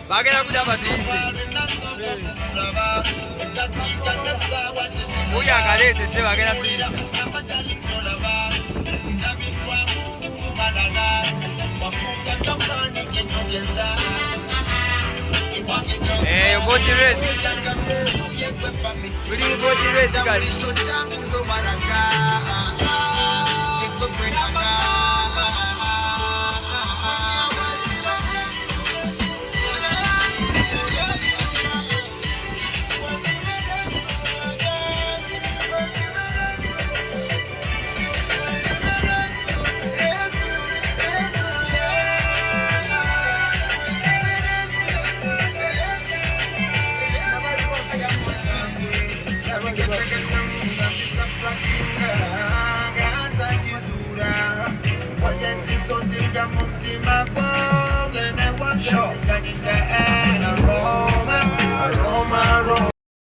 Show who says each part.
Speaker 1: bagera kuja batisi uya galese se bagera tisi body race body race guys. Sure.